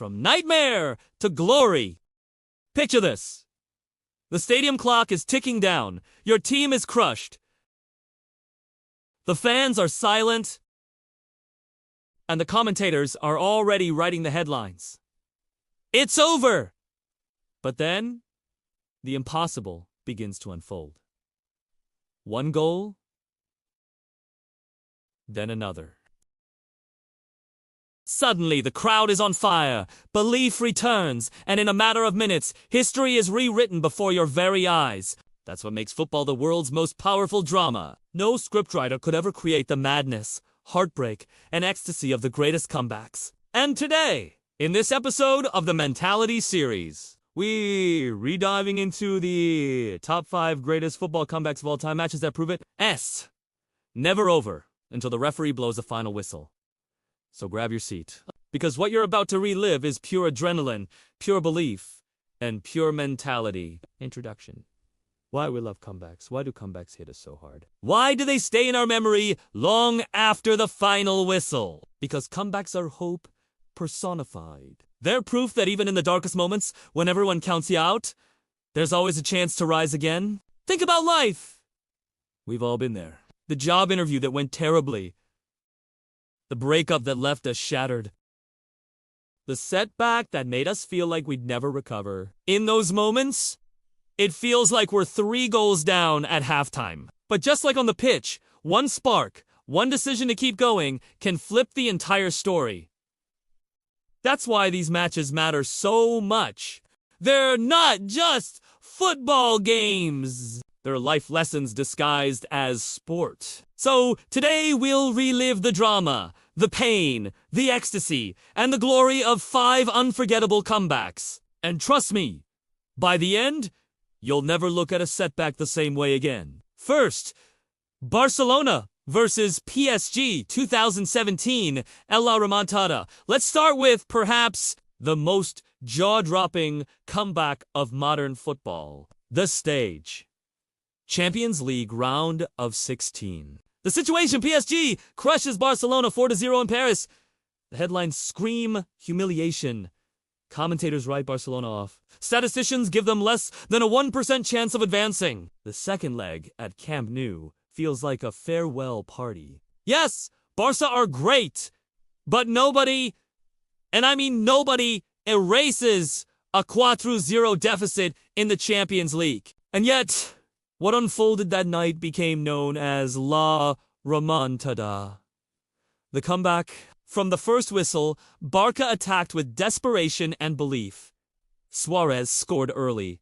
From nightmare to glory. Picture this. The stadium clock is ticking down. Your team is crushed. The fans are silent. And the commentators are already writing the headlines. It's over! But then, the impossible begins to unfold. One goal, then another. Suddenly, the crowd is on fire, belief returns, and in a matter of minutes, history is rewritten before your very eyes. That's what makes football the world's most powerful drama. No scriptwriter could ever create the madness, heartbreak, and ecstasy of the greatest comebacks. And today, in this episode of the Mentality series, we're rediving into the top 5 greatest football comebacks of all time, matches that prove it. Never over until the referee blows the final whistle. So grab your seat, because what you're about to relive is pure adrenaline, pure belief, and pure mentality. Introduction. Why we love comebacks. Why do comebacks hit us so hard? Why do they stay in our memory long after the final whistle? Because comebacks are hope personified. They're proof that even in the darkest moments, when everyone counts you out, there's always a chance to rise again. Think about life. We've all been there. The job interview that went terribly. The breakup that left us shattered. The setback that made us feel like we'd never recover. In those moments, it feels like we're 3 goals down at halftime. But just like on the pitch, one spark, one decision to keep going can flip the entire story. That's why these matches matter so much. They're not just football games. They're life lessons disguised as sport. So today we'll relive the drama, the pain, the ecstasy, and the glory of 5 unforgettable comebacks. And trust me, by the end, you'll never look at a setback the same way again. First, Barcelona versus PSG 2017, La Remontada. Let's start with perhaps the most jaw-dropping comeback of modern football. The stage. Champions League round of 16. The situation: PSG crushes Barcelona 4-0 in Paris. The headlines scream humiliation. Commentators write Barcelona off. Statisticians give them less than a 1% chance of advancing. The second leg at Camp Nou feels like a farewell party. Yes, Barca are great, but nobody, and I mean nobody, erases a 4-0 deficit in the Champions League. And yet, what unfolded that night became known as La Remontada. The comeback. From the first whistle, Barca attacked with desperation and belief. Suarez scored early.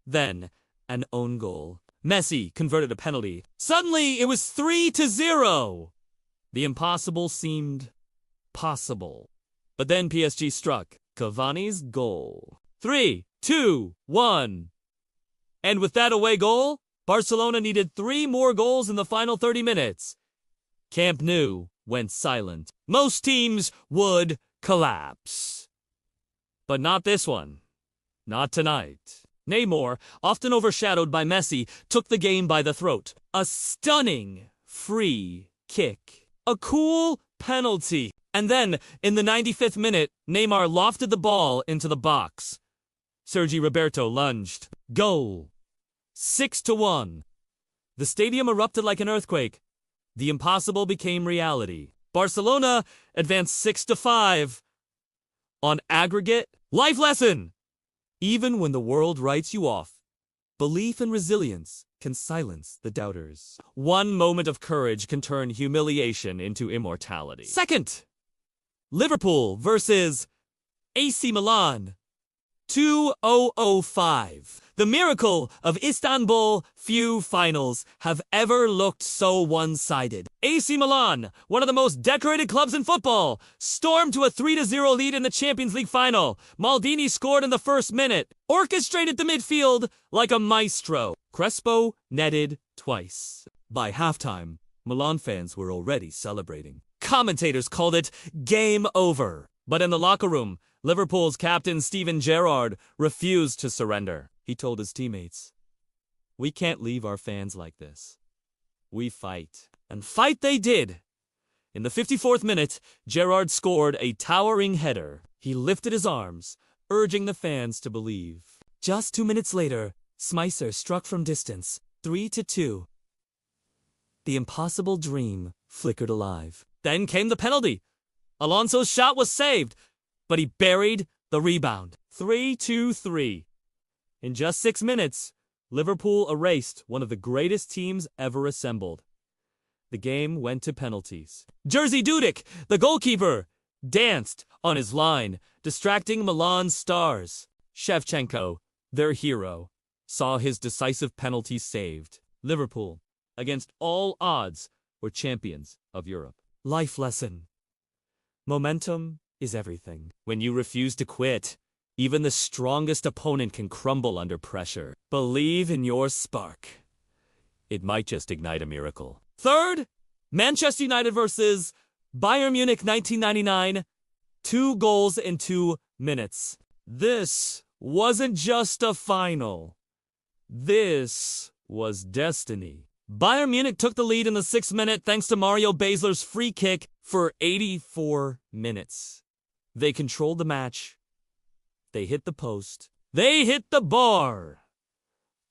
Then, an own goal. Messi converted a penalty. Suddenly, it was 3-0. The impossible seemed possible. But then PSG struck. Cavani's goal. 3-2-1. And with that away goal, Barcelona needed 3 more goals in the final 30 minutes. Camp Nou went silent. Most teams would collapse. But not this one. Not tonight. Neymar, often overshadowed by Messi, took the game by the throat. A stunning free kick. A cool penalty. And then, in the 95th minute, Neymar lofted the ball into the box. Sergi Roberto lunged. Goal. 6-1. The stadium erupted like an earthquake. The impossible became reality. Barcelona advanced 6-5. On aggregate, life lesson! Even when the world writes you off, belief and resilience can silence the doubters. One moment of courage can turn humiliation into immortality. Second, Liverpool versus AC Milan. 2005. The miracle of Istanbul. Few finals have ever looked so one-sided. AC Milan, one of the most decorated clubs in football, stormed to a 3-0 lead in the Champions League final. Maldini scored in the first minute, orchestrated the midfield like a maestro. Crespo netted twice. By halftime, Milan fans were already celebrating. Commentators called it game over. But in the locker room, Liverpool's captain Steven Gerrard refused to surrender. He told his teammates, "We can't leave our fans like this. We fight." And fight they did. In the 54th minute, Gerrard scored a towering header. He lifted his arms, urging the fans to believe. Just 2 minutes later, Smicer struck from distance, 3-2. The impossible dream flickered alive. Then came the penalty. Alonso's shot was saved, but he buried the rebound. 3-3. In just 6 minutes, Liverpool erased one of the greatest teams ever assembled. The game went to penalties. Jerzy Dudek, the goalkeeper, danced on his line, distracting Milan's stars. Shevchenko, their hero, saw his decisive penalty saved. Liverpool, against all odds, were champions of Europe. Life lesson. Momentum is everything. When you refuse to quit, even the strongest opponent can crumble under pressure. Believe in your spark. It might just ignite a miracle. Third, Manchester United versus Bayern Munich 1999. 2 goals in 2 minutes. This wasn't just a final. This was destiny. Bayern Munich took the lead in the 6th minute thanks to Mario Basler's free kick for 84 minutes. They controlled the match. They hit the post. They hit the bar.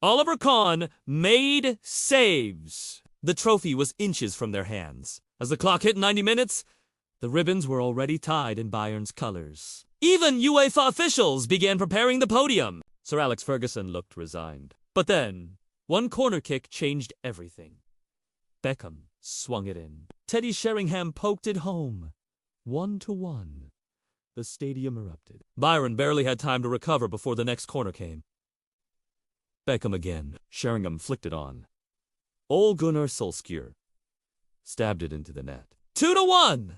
Oliver Kahn made saves. The trophy was inches from their hands. As the clock hit 90 minutes, the ribbons were already tied in Bayern's colors. Even UEFA officials began preparing the podium. Sir Alex Ferguson looked resigned. But then, one corner kick changed everything. Beckham swung it in. Teddy Sheringham poked it home. 1-1. The stadium erupted. Bayern barely had time to recover before the next corner came. Beckham again. Sheringham flicked it on. Ole Gunnar Solskjaer stabbed it into the net. 2-1!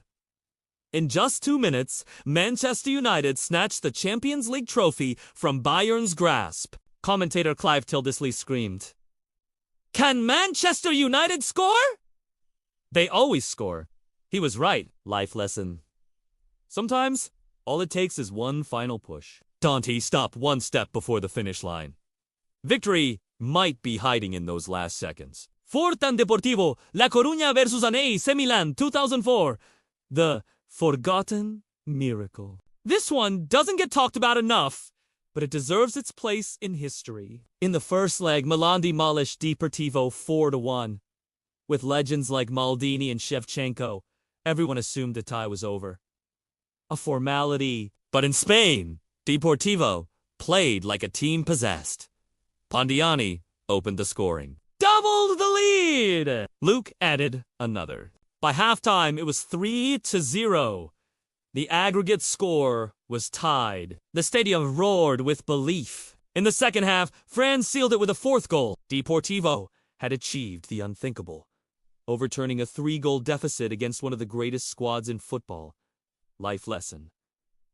In just 2 minutes, Manchester United snatched the Champions League trophy from Bayern's grasp. Commentator Clive Tildesley screamed, "Can Manchester United score?" They always score. He was right. Life lesson. Sometimes, all it takes is one final push. Dante stopped 1 step before the finish line. Victory might be hiding in those last seconds. Fortan Deportivo, La Coruña versus an AC Milan 2004. The forgotten miracle. This one doesn't get talked about enough, but it deserves its place in history. In the first leg, Milan demolished Deportivo 4-1. With legends like Maldini and Shevchenko, everyone assumed the tie was over. A formality. But in Spain, Deportivo played like a team possessed. Pondiani opened the scoring. Doubled the lead! Luke added another. By halftime, it was 3-0. The aggregate score was tied. The stadium roared with belief. In the second half, France sealed it with a 4th goal. Deportivo had achieved the unthinkable, overturning a 3-goal deficit against one of the greatest squads in football. Life lesson.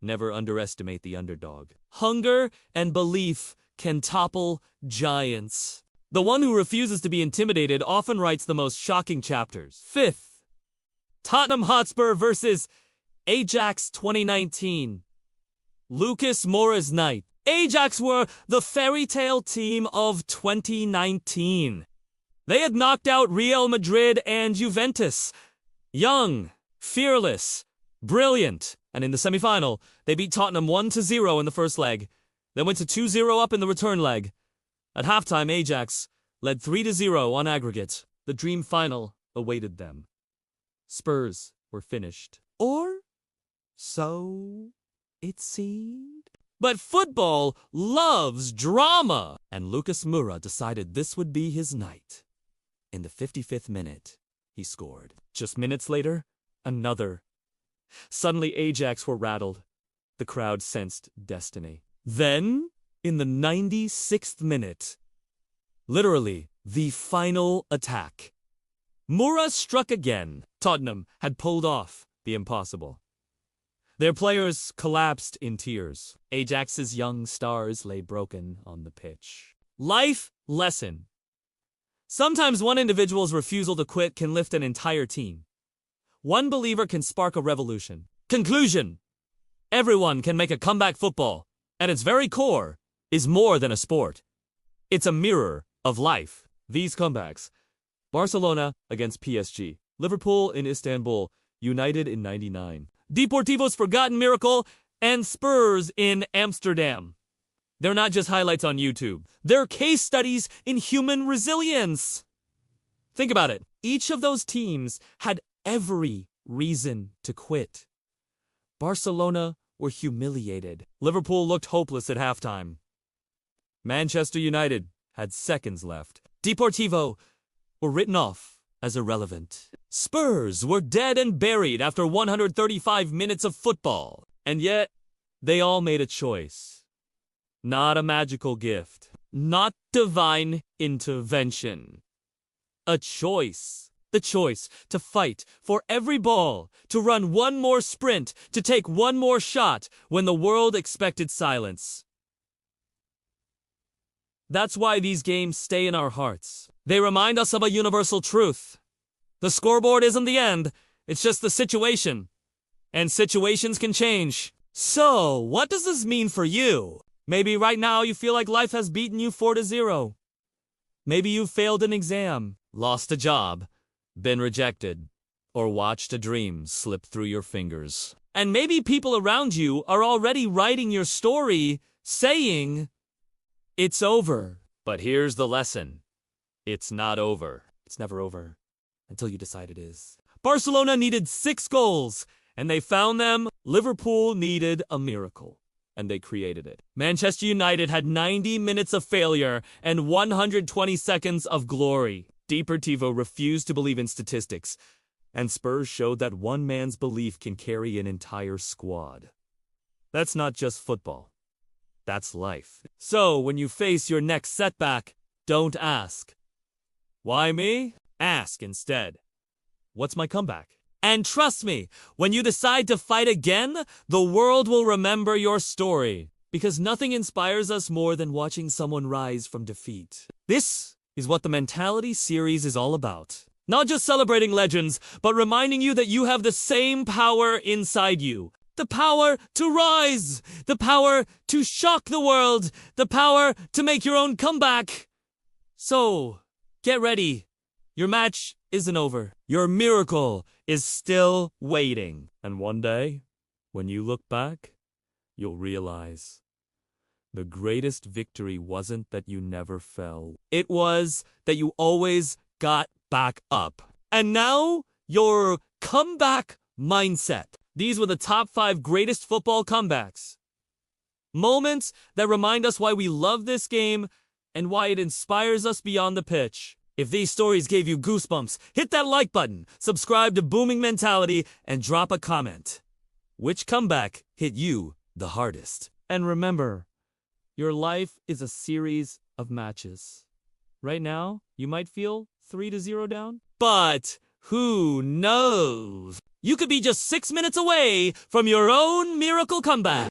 Never underestimate the underdog. Hunger and belief can topple giants. The one who refuses to be intimidated often writes the most shocking chapters. 5th, Tottenham Hotspur versus Ajax 2019. Lucas Moura's night. Ajax were the fairy tale team of 2019. They had knocked out Real Madrid and Juventus. Young, fearless, brilliant. And in the semi-final, they beat Tottenham 1-0 in the first leg, then went to 2-0 up in the return leg. At halftime, Ajax led 3-0 on aggregate. The dream final awaited them. Spurs were finished. Or so it seemed. But football loves drama, and Lucas Moura decided this would be his night. In the 55th minute, he scored. Just minutes later, another. Suddenly, Ajax were rattled. The crowd sensed destiny. Then, in the 96th minute, literally the final attack, Moura struck again. Tottenham had pulled off the impossible. Their players collapsed in tears. Ajax's young stars lay broken on the pitch. Life lesson. Sometimes one individual's refusal to quit can lift an entire team. One believer can spark a revolution. Conclusion. Everyone can make a comeback. Football, at its very core, is more than a sport. It's a mirror of life. These comebacks. Barcelona against PSG. Liverpool in Istanbul. United in '99. Deportivo's forgotten miracle. and Spurs in Amsterdam. They're not just highlights on YouTube. They're case studies in human resilience. Think about it. Each of those teams had every reason to quit. Barcelona were humiliated. Liverpool looked hopeless at halftime. Manchester United had seconds left. Deportivo were written off as irrelevant. Spurs were dead and buried after 135 minutes of football. And yet, they all made a choice. Not a magical gift. Not divine intervention. A choice. The choice to fight for every ball, to run one more sprint, to take one more shot when the world expected silence. That's why these games stay in our hearts. They remind us of a universal truth. The scoreboard isn't the end, it's just the situation. And situations can change. So, what does this mean for you? Maybe right now you feel like life has beaten you 4-0. Maybe you failed an exam, lost a job, been rejected, or watched a dream slip through your fingers. And maybe people around you are already writing your story, saying, "It's over." But here's the lesson. It's not over. It's never over until you decide it is. Barcelona needed 6 goals, and they found them. Liverpool needed a miracle, and they created it. Manchester United had 90 minutes of failure and 120 seconds of glory. Deportivo refused to believe in statistics, and Spurs showed that one man's belief can carry an entire squad. That's not just football. That's life. So, when you face your next setback, don't ask, "Why me?" Ask instead, "What's my comeback?" And trust me, when you decide to fight again, the world will remember your story. Because nothing inspires us more than watching someone rise from defeat. This is what the Mentality series is all about. Not just celebrating legends, but reminding you that you have the same power inside you. The power to rise, the power to shock the world, the power to make your own comeback. So, get ready. Your match isn't over. Your miracle is still waiting. And one day, when you look back, you'll realize the greatest victory wasn't that you never fell. It was that you always got back up. And now, your comeback mindset. These were the top 5 greatest football comebacks. Moments that remind us why we love this game and why it inspires us beyond the pitch. If these stories gave you goosebumps, hit that like button, subscribe to Booming Mentality, and drop a comment. Which comeback hit you the hardest? And remember, your life is a series of matches. Right now, you might feel 3-0 down, but who knows? You could be just 6 minutes away from your own miracle comeback.